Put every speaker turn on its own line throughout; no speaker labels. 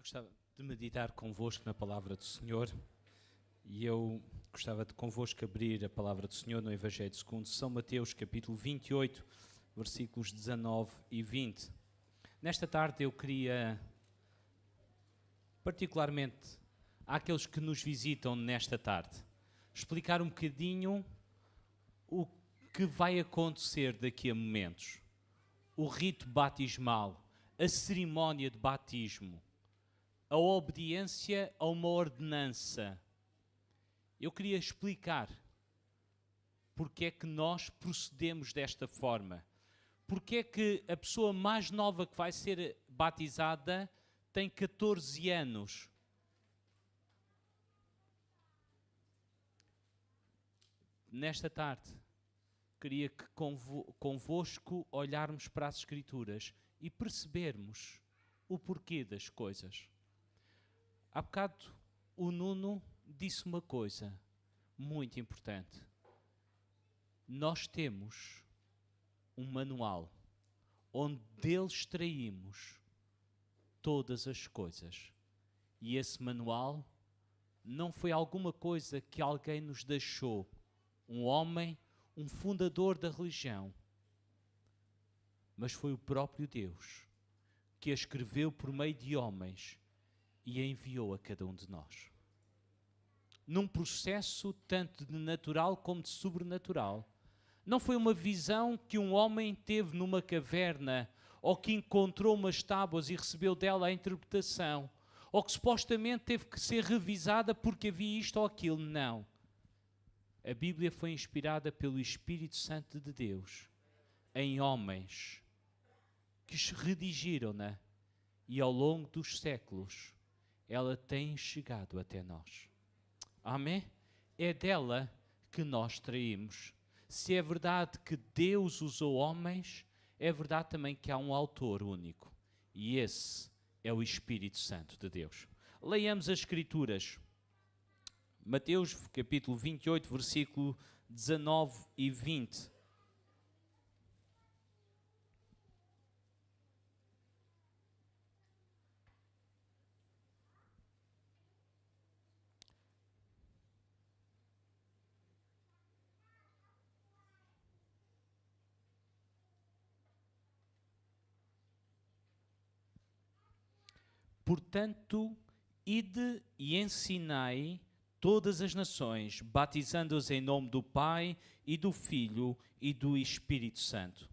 gostava de meditar convosco na palavra do Senhor e eu gostava de convosco abrir a palavra do Senhor no Evangelho segundo São Mateus, capítulo 28, versículos 19 e 20. Nesta tarde eu queria, particularmente àqueles que nos visitam nesta tarde, explicar um bocadinho o que vai acontecer daqui a momentos. O rito batismal, a cerimónia de batismo, a obediência a uma ordenança. Eu queria explicar porque é que nós procedemos desta forma. Porque é que a pessoa mais nova que vai ser batizada tem 14 anos. Nesta tarde, queria que convosco olharmos para as Escrituras e percebermos o porquê das coisas. Há bocado o Nuno disse uma coisa muito importante. Nós temos um manual onde dele extraímos todas as coisas. E esse manual não foi alguma coisa que alguém nos deixou. Um homem, um fundador da religião. Mas foi o próprio Deus que a escreveu por meio de homens e a enviou a cada um de nós. Num processo tanto de natural como de sobrenatural. Não foi uma visão que um homem teve numa caverna, ou que encontrou umas tábuas e recebeu dela a interpretação, ou que supostamente teve que ser revisada porque havia isto ou aquilo. Não. A Bíblia foi inspirada pelo Espírito Santo de Deus em homens que redigiram-na e ao longo dos séculos ela tem chegado até nós. Amém? É dela que nós traímos. Se é verdade que Deus usou homens, é verdade também que há um autor único. E esse é o Espírito Santo de Deus. Leiamos as Escrituras. Mateus, capítulo 28, versículo 19 e 20. Portanto, ide e ensinai todas as nações, batizando-os em nome do Pai e do Filho e do Espírito Santo,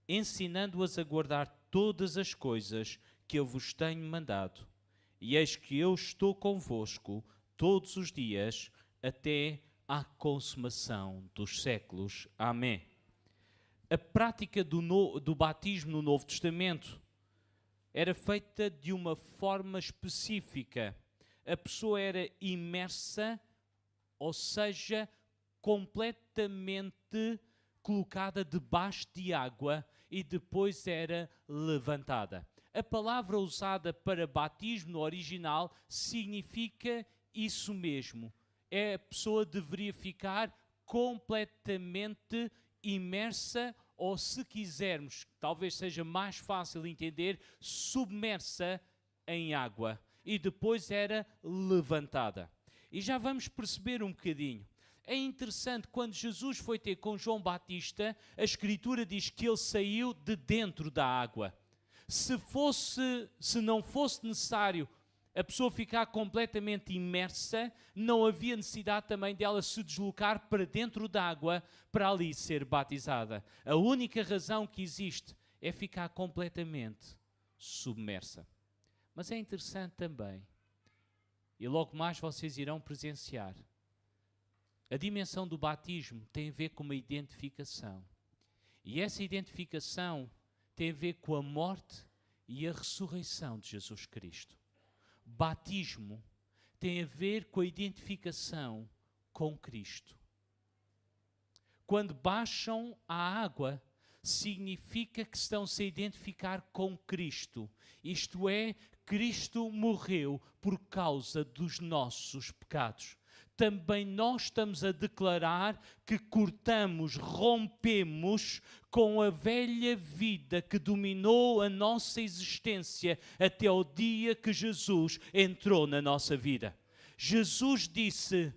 ensinando-os a guardar todas as coisas que eu vos tenho mandado. E eis que eu estou convosco todos os dias até à consumação dos séculos. Amém. A prática do batismo no Novo Testamento era feita de uma forma específica. A pessoa era imersa, ou seja, completamente colocada debaixo de água e depois era levantada. A palavra usada para batismo no original significa isso mesmo. A pessoa deveria ficar completamente imersa, ou se quisermos, talvez seja mais fácil entender, submersa em água. E depois era levantada. E já vamos perceber um bocadinho. É interessante, quando Jesus foi ter com João Batista, a Escritura diz que ele saiu de dentro da água. Se não fosse necessário a pessoa ficar completamente imersa, não havia necessidade também dela se deslocar para dentro da água para ali ser batizada. A única razão que existe é ficar completamente submersa. Mas é interessante também, e logo mais vocês irão presenciar, a dimensão do batismo tem a ver com uma identificação. E essa identificação tem a ver com a morte e a ressurreição de Jesus Cristo. Batismo tem a ver com a identificação com Cristo. Quando baixam à água, significa que estão-se a identificar com Cristo. Isto é, Cristo morreu por causa dos nossos pecados. também nós estamos a declarar que cortamos, rompemos com a velha vida que dominou a nossa existência até o dia que Jesus entrou na nossa vida. Jesus disse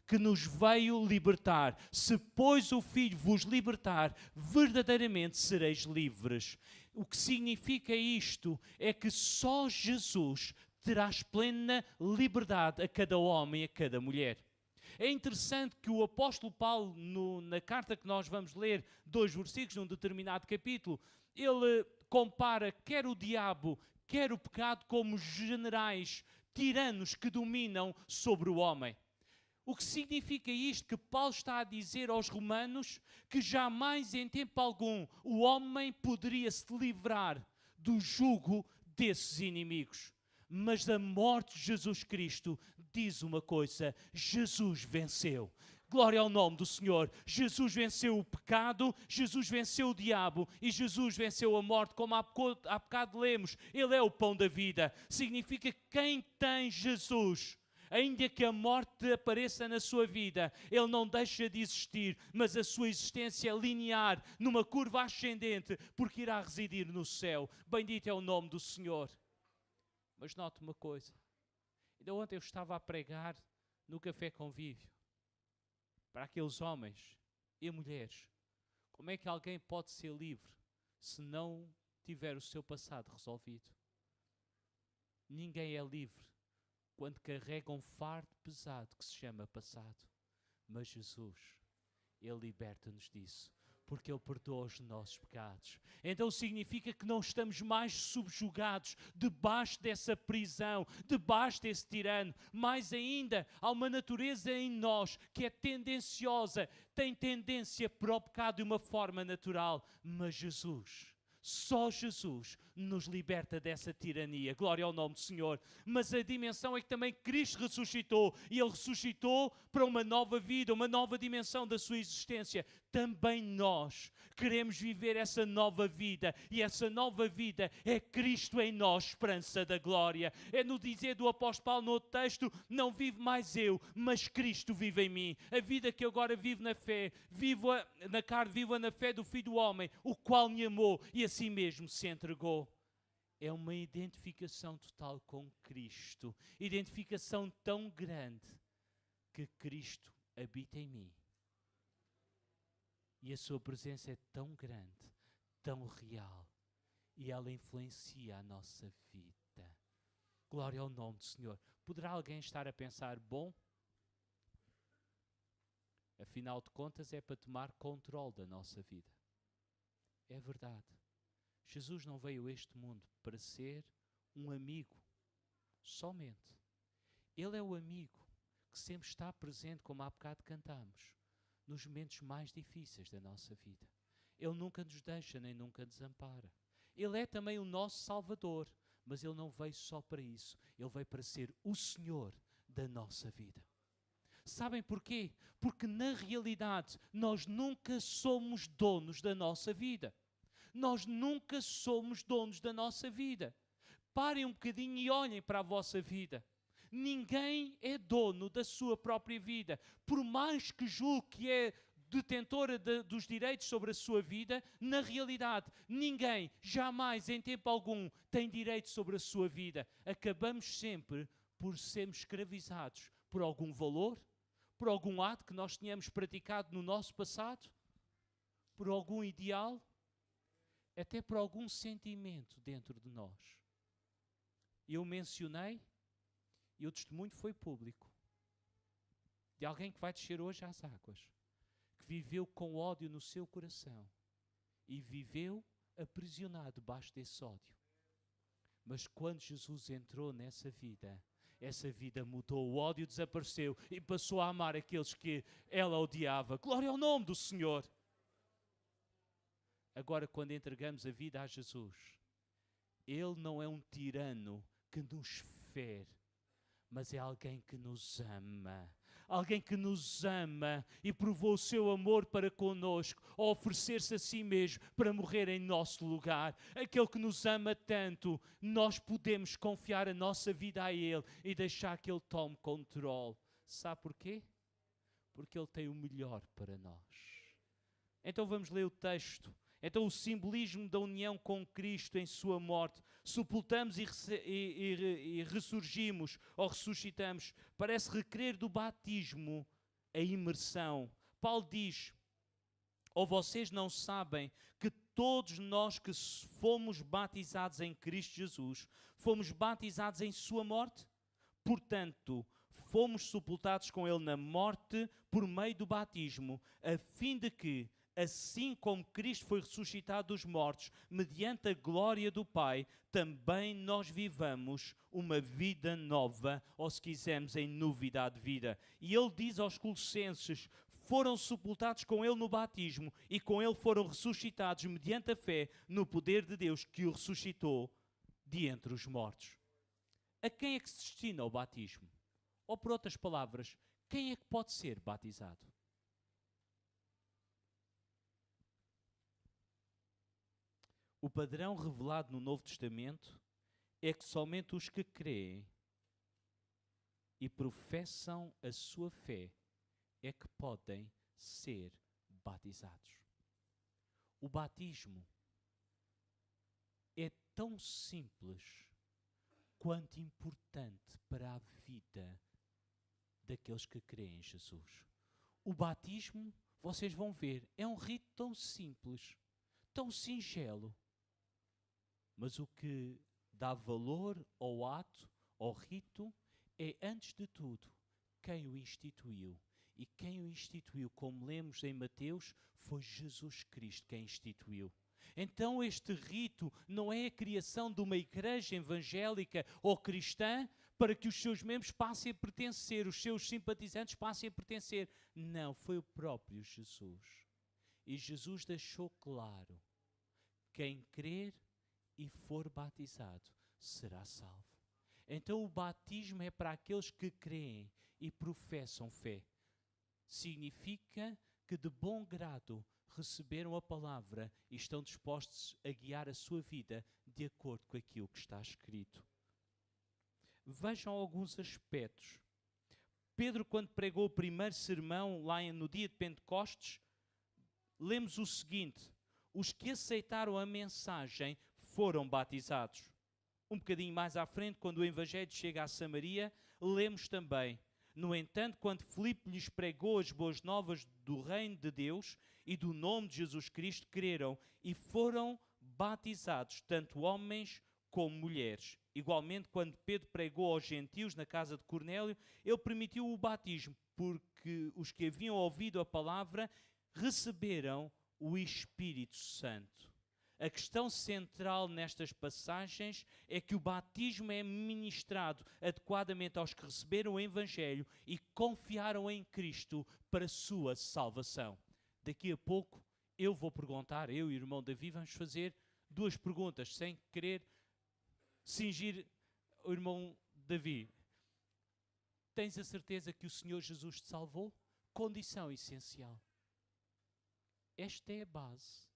que nos veio libertar. Se, pois, o Filho vos libertar, verdadeiramente sereis livres. O que significa isto é que só Jesus traz plena liberdade a cada homem e a cada mulher. É interessante que o apóstolo Paulo, na carta que nós vamos ler, 2 versículos, num determinado capítulo, ele compara quer o diabo, quer o pecado como generais, tiranos que dominam sobre o homem. O que significa isto? Que Paulo está a dizer aos romanos que jamais em tempo algum o homem poderia se livrar do jugo desses inimigos. Mas a morte de Jesus Cristo diz uma coisa: Jesus venceu. Glória ao nome do Senhor. Jesus venceu o pecado, Jesus venceu o diabo e Jesus venceu a morte. Como há bocado lemos, Ele é o pão da vida. Significa que quem tem Jesus, ainda que a morte apareça na sua vida, ele não deixa de existir, mas a sua existência é linear, numa curva ascendente, porque irá residir no céu. Bendito é o nome do Senhor. Mas note uma coisa. Ainda ontem eu estava a pregar no Café Convívio para aqueles homens e mulheres. Como é que alguém pode ser livre se não tiver o seu passado resolvido? Ninguém é livre quando carrega um fardo pesado que se chama passado. Mas Jesus, Ele liberta-nos disso, porque Ele perdoa os nossos pecados. Então significa que não estamos mais subjugados debaixo dessa prisão, debaixo desse tirano. Mais ainda, há uma natureza em nós que é tendenciosa, tem tendência para o pecado de uma forma natural. Mas Jesus, só Jesus nos liberta dessa tirania. Glória ao nome do Senhor. Mas a dimensão é que também Cristo ressuscitou. E Ele ressuscitou para uma nova vida, uma nova dimensão da sua existência. Também nós queremos viver essa nova vida. E essa nova vida é Cristo em nós, esperança da glória. É no dizer do apóstolo Paulo no outro texto: não vivo mais eu, mas Cristo vive em mim. A vida que eu agora vivo na fé, vivo na carne, vivo na fé do Filho do Homem, o qual me amou e a si mesmo se entregou. É uma identificação total com Cristo. Identificação tão grande que Cristo habita em mim. E a sua presença é tão grande, tão real. E ela influencia a nossa vida. Glória ao nome do Senhor. Poderá alguém estar a pensar: bom, afinal de contas é para tomar controle da nossa vida. É verdade. Jesus não veio a este mundo para ser um amigo somente. Ele é o amigo que sempre está presente, como há bocado cantamos, nos momentos mais difíceis da nossa vida. Ele nunca nos deixa nem nunca desampara. Ele é também o nosso Salvador, mas Ele não veio só para isso. Ele veio para ser o Senhor da nossa vida. Sabem porquê? Porque na realidade nós nunca somos donos da nossa vida. Nós nunca somos donos da nossa vida. Parem um bocadinho e olhem para a vossa vida. Ninguém é dono da sua própria vida. Por mais que julgue que é detentora dos direitos sobre a sua vida, na realidade, ninguém, jamais, em tempo algum, tem direito sobre a sua vida. Acabamos sempre por sermos escravizados por algum valor, por algum ato que nós tenhamos praticado no nosso passado, por algum ideal, até por algum sentimento dentro de nós. Eu mencionei, e o testemunho foi público, de alguém que vai descer hoje às águas, que viveu com ódio no seu coração e viveu aprisionado debaixo desse ódio. Mas quando Jesus entrou nessa vida, essa vida mudou, o ódio desapareceu e passou a amar aqueles que ela odiava. Glória ao nome do Senhor! Agora, quando entregamos a vida a Jesus, Ele não é um tirano que nos fere, mas é alguém que nos ama. Alguém que nos ama e provou o seu amor para conosco, a oferecer-se a si mesmo para morrer em nosso lugar. Aquele que nos ama tanto, nós podemos confiar a nossa vida a Ele e deixar que Ele tome controle Sabe porquê? Porque Ele tem o melhor para nós. Então vamos ler o texto. Então o simbolismo da união com Cristo em sua morte, sepultamos e ressurgimos ou ressuscitamos, parece requerer do batismo a imersão. Paulo diz, ou vocês não sabem que todos nós que fomos batizados em Cristo Jesus, fomos batizados em sua morte? Portanto, fomos sepultados com Ele na morte por meio do batismo, a fim de que, assim como Cristo foi ressuscitado dos mortos, mediante a glória do Pai, também nós vivamos uma vida nova, ou se quisermos, em novidade de vida. E ele diz aos Colossenses, foram sepultados com Ele no batismo e com Ele foram ressuscitados mediante a fé no poder de Deus que o ressuscitou de entre os mortos. A quem é que se destina o batismo? Ou por outras palavras, quem é que pode ser batizado? O padrão revelado no Novo Testamento é que somente os que creem e professam a sua fé é que podem ser batizados. O batismo é tão simples quanto importante para a vida daqueles que creem em Jesus. O batismo, vocês vão ver, é um rito tão simples, tão singelo, mas o que dá valor ao ato, ao rito, é, antes de tudo, quem o instituiu. E quem o instituiu, como lemos em Mateus, foi Jesus Cristo quem instituiu. Então este rito não é a criação de uma igreja evangélica ou cristã para que os seus membros passem a pertencer, os seus simpatizantes passem a pertencer. Não, foi o próprio Jesus. E Jesus deixou claro, quem crer e for batizado será salvo. Então o batismo é para aqueles que creem e professam fé. Significa que de bom grado receberam a palavra e estão dispostos a guiar a sua vida de acordo com aquilo que está escrito. Vejam alguns aspectos. Pedro, quando pregou o primeiro sermão lá no dia de Pentecostes, lemos o seguinte: os que aceitaram a mensagem foram batizados. Um bocadinho mais à frente, quando o Evangelho chega a Samaria, lemos também: no entanto, quando Filipe lhes pregou as boas novas do reino de Deus e do nome de Jesus Cristo, creram e foram batizados, tanto homens como mulheres. Igualmente, quando Pedro pregou aos gentios na casa de Cornélio, ele permitiu o batismo, porque os que haviam ouvido a palavra receberam o Espírito Santo. A questão central nestas passagens é que o batismo é ministrado adequadamente aos que receberam o Evangelho e confiaram em Cristo para a sua salvação. Daqui a pouco eu vou perguntar, eu e o irmão Davi vamos fazer duas perguntas, sem querer cingir o irmão Davi. Tens a certeza que o Senhor Jesus te salvou? Condição essencial. Esta é a base.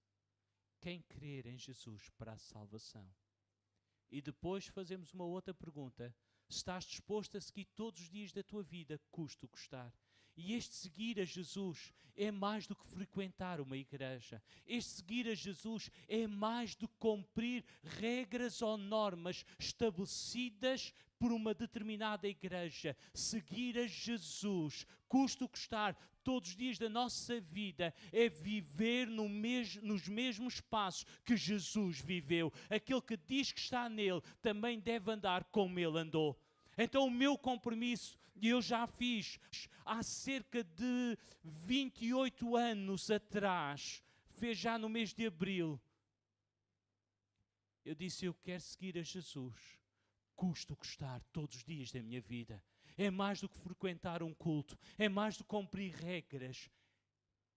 Quem crer em Jesus para a salvação. E depois fazemos uma outra pergunta. Estás disposto a seguir todos os dias da tua vida, custe o custar? E este seguir a Jesus é mais do que frequentar uma igreja. Este seguir a Jesus é mais do que cumprir regras ou normas estabelecidas por uma determinada igreja. Seguir a Jesus, custe o custar, todos os dias da nossa vida, é viver nos mesmos passos que Jesus viveu. Aquele que diz que está nele também deve andar como ele andou. Então o meu compromisso, e eu já fiz há cerca de 28 anos atrás, fez já no mês de abril, eu disse: eu quero seguir a Jesus, custe o custar, todos os dias da minha vida. É mais do que frequentar um culto, é mais do que cumprir regras,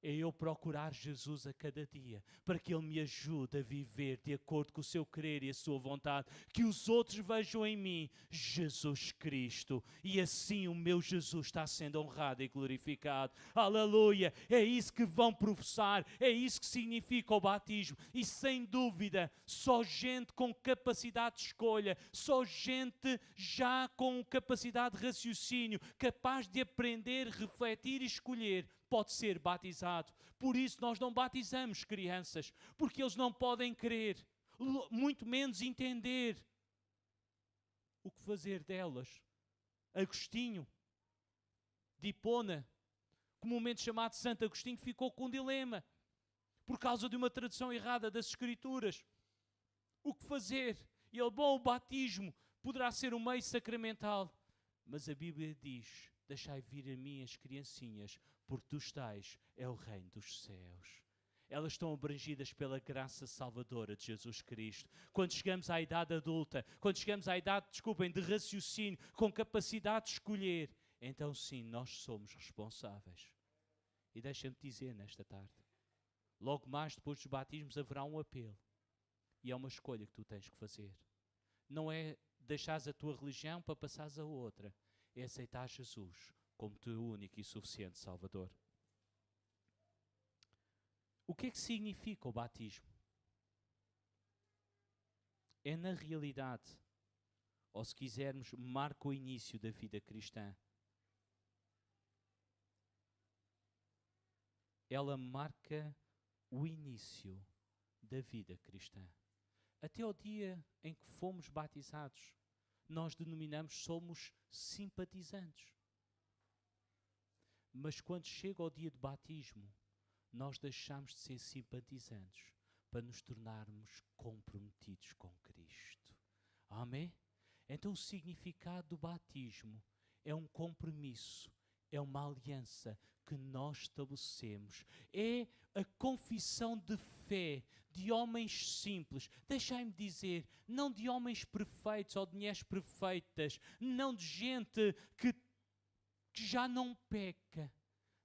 É eu procurar Jesus a cada dia, para que Ele me ajude a viver de acordo com o seu querer e a sua vontade. Que os outros vejam em mim Jesus Cristo. E assim o meu Jesus está sendo honrado e glorificado. Aleluia! É isso que vão professar, é isso que significa o batismo. E sem dúvida, só gente com capacidade de escolha, só gente já com capacidade de raciocínio, capaz de aprender, refletir e escolher, pode ser batizado. Por isso nós não batizamos crianças, porque eles não podem crer, muito menos entender o que fazer delas. Agostinho de Hipona, comumente chamado Santo Agostinho, ficou com um dilema por causa de uma tradução errada das Escrituras. O que fazer? E ele, bom, o batismo poderá ser um meio sacramental, mas a Bíblia diz: deixai vir a mim as criancinhas, porque dos tais é o reino dos céus. Elas estão abrangidas pela graça salvadora de Jesus Cristo. Quando chegamos à idade adulta, quando chegamos à idade, de raciocínio, com capacidade de escolher, então sim, nós somos responsáveis. E deixa-me dizer nesta tarde, logo mais depois dos batismos haverá um apelo. E é uma escolha que tu tens que fazer. Não é deixares a tua religião para passares a outra. É aceitar Jesus como teu único e suficiente Salvador. O que é que significa o batismo? É, na realidade, ou se quisermos, marca o início da vida cristã. Ela marca o início da vida cristã. Até o dia em que fomos batizados, nós denominamos somos simpatizantes. Mas quando chega o dia do batismo, nós deixamos de ser simpatizantes para nos tornarmos comprometidos com Cristo. Amém? Então o significado do batismo é um compromisso, é uma aliança que nós estabelecemos. É a confissão de fé de homens simples. Deixai-me dizer, não de homens perfeitos ou de mulheres perfeitas, não de gente que já não peca,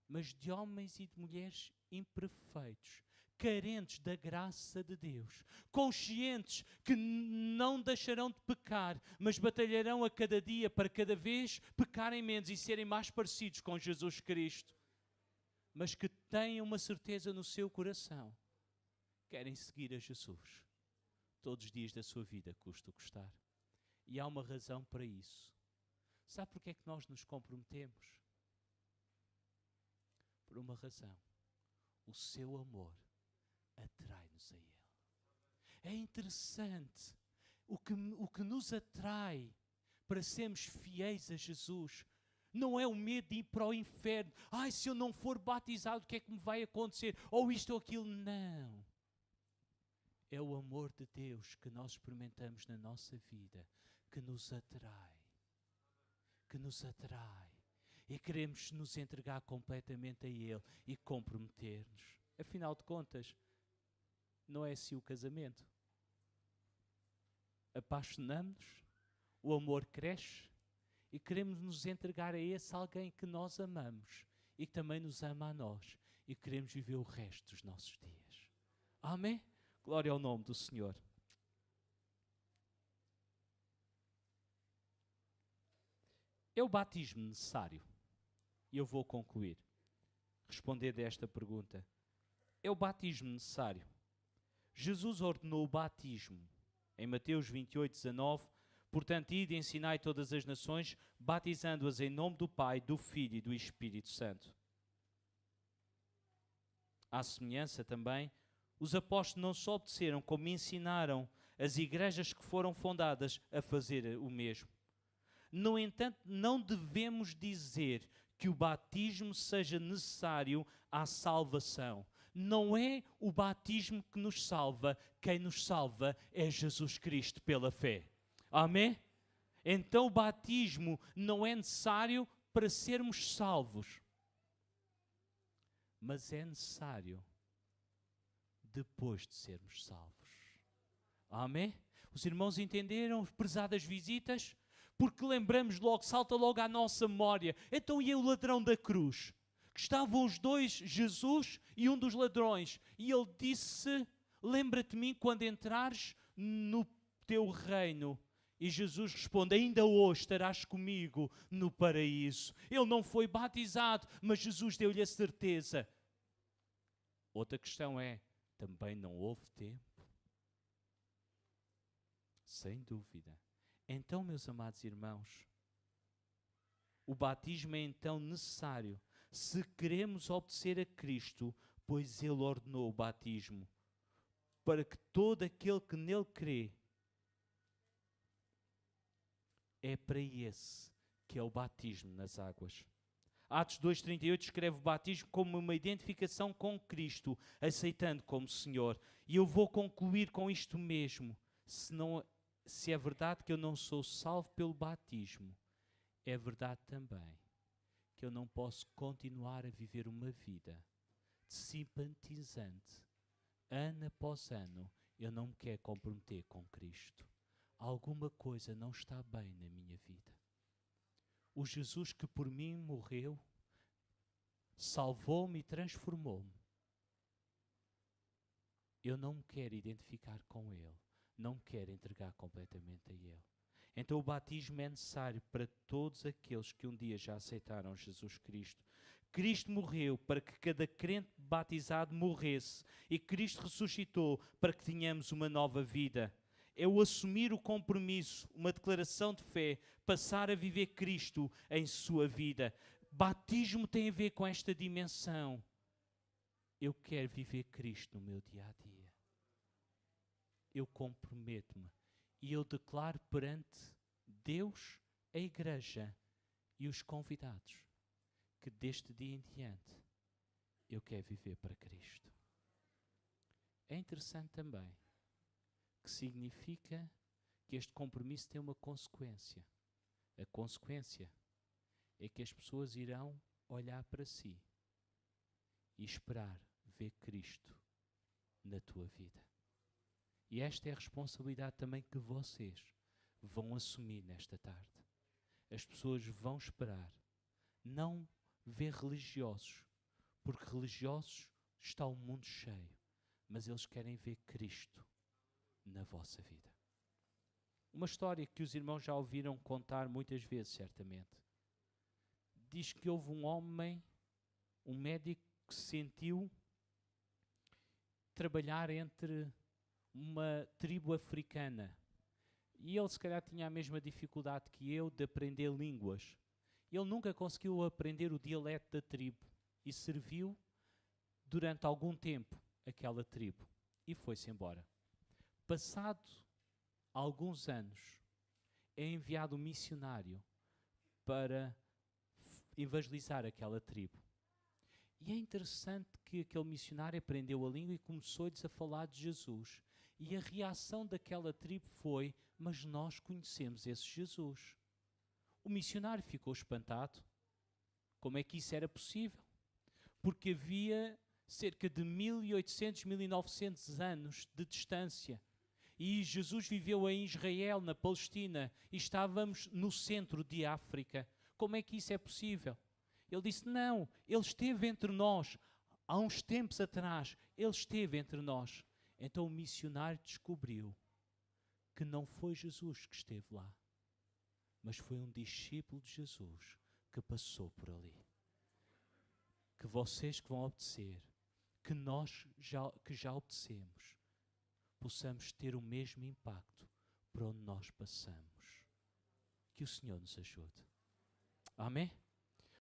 mas de homens e de mulheres imperfeitos, carentes da graça de Deus, conscientes que não deixarão de pecar, mas batalharão a cada dia para cada vez pecarem menos e serem mais parecidos com Jesus Cristo, mas que têm uma certeza no seu coração, querem seguir a Jesus todos os dias da sua vida, custa o custar. E há uma razão para isso. Sabe porque é que nós nos comprometemos? Por uma razão. O seu amor atrai-nos a Ele. É interessante. O que nos atrai para sermos fiéis a Jesus não é o medo de ir para o inferno. Ai, se eu não for batizado, o que é que me vai acontecer? Ou isto ou aquilo. Não. É o amor de Deus que nós experimentamos na nossa vida que nos atrai. Que nos atrai. E queremos nos entregar completamente a Ele e comprometer-nos. Afinal de contas, não é assim o casamento. Apaixonamos-nos, o amor cresce e queremos nos entregar a esse alguém que nós amamos e que também nos ama a nós e queremos viver o resto dos nossos dias. Amém? Glória ao nome do Senhor. É o batismo necessário? E eu vou concluir. Responder desta pergunta. É o batismo necessário? Jesus ordenou o batismo. Em Mateus 28:19, portanto, ide e ensinai todas as nações, batizando-as em nome do Pai, do Filho e do Espírito Santo. À semelhança também, os apóstolos não só obedeceram, como ensinaram as igrejas que foram fundadas a fazer o mesmo. No entanto, não devemos dizer que o batismo seja necessário à salvação. Não é o batismo que nos salva. Quem nos salva é Jesus Cristo pela fé. Amém? Então o batismo não é necessário para sermos salvos. Mas é necessário depois de sermos salvos. Amém? Os irmãos entenderam, prezadas visitas? Porque lembramos logo, salta logo à nossa memória. Então e o ladrão da cruz? que estavam os dois, Jesus e um dos ladrões. E ele disse: lembra-te de mim quando entrares no teu reino. E Jesus responde: ainda hoje estarás comigo no paraíso. Ele não foi batizado, mas Jesus deu-lhe a certeza. Outra questão é, também não houve tempo? Sem dúvida. Então, meus amados irmãos, o batismo é então necessário se queremos obedecer a Cristo, pois Ele ordenou o batismo, para que todo aquele que nele crê, é para esse que é o batismo nas águas. Atos 2,38 escreve o batismo como uma identificação com Cristo, aceitando como Senhor. E eu vou concluir com isto mesmo. Se é verdade que eu não sou salvo pelo batismo, é verdade também que eu não posso continuar a viver uma vida de simpatizante. Ano após ano, eu não me quero comprometer com Cristo. Alguma coisa não está bem na minha vida. O Jesus que por mim morreu, salvou-me e transformou-me. Eu não me quero identificar com Ele. Não me quero entregar completamente a Ele. Então o batismo é necessário para todos aqueles que um dia já aceitaram Jesus Cristo. Cristo morreu para que cada crente batizado morresse. E Cristo ressuscitou para que tenhamos uma nova vida. É o assumir o compromisso, uma declaração de fé, passar a viver Cristo em sua vida. Batismo tem a ver com esta dimensão. Eu quero viver Cristo no meu dia-a-dia. Eu comprometo-me e eu declaro perante Deus, a Igreja e os convidados que deste dia em diante eu quero viver para Cristo. É interessante também que significa que este compromisso tem uma consequência. A consequência é que as pessoas irão olhar para si e esperar ver Cristo na tua vida. E esta é a responsabilidade também que vocês vão assumir nesta tarde. As pessoas vão esperar, não ver religiosos, porque religiosos está o mundo cheio, mas eles querem ver Cristo na vossa vida. Uma história que os irmãos já ouviram contar muitas vezes, certamente. Diz que houve um homem, um médico, que se sentiu trabalhar entre uma tribo africana. E ele se calhar tinha a mesma dificuldade que eu de aprender línguas. Ele nunca conseguiu aprender o dialeto da tribo e serviu durante algum tempo aquela tribo e foi-se embora. Passado alguns anos, é enviado um missionário para evangelizar aquela tribo. E é interessante que aquele missionário aprendeu a língua e começou-lhes a falar de Jesus. E a reação daquela tribo foi: mas nós conhecemos esse Jesus. O missionário ficou espantado. Como é que isso era possível? Porque havia cerca de 1800, 1900 anos de distância. E Jesus viveu em Israel, na Palestina, e estávamos no centro de África. Como é que isso é possível? Ele disse: não, ele esteve entre nós. Há uns tempos atrás, ele esteve entre nós. Então o missionário descobriu que não foi Jesus que esteve lá, mas foi um discípulo de Jesus que passou por ali. Que vocês que vão obedecer, que nós que já obedecemos, possamos ter o mesmo impacto por onde nós passamos. Que o Senhor nos ajude. Amém?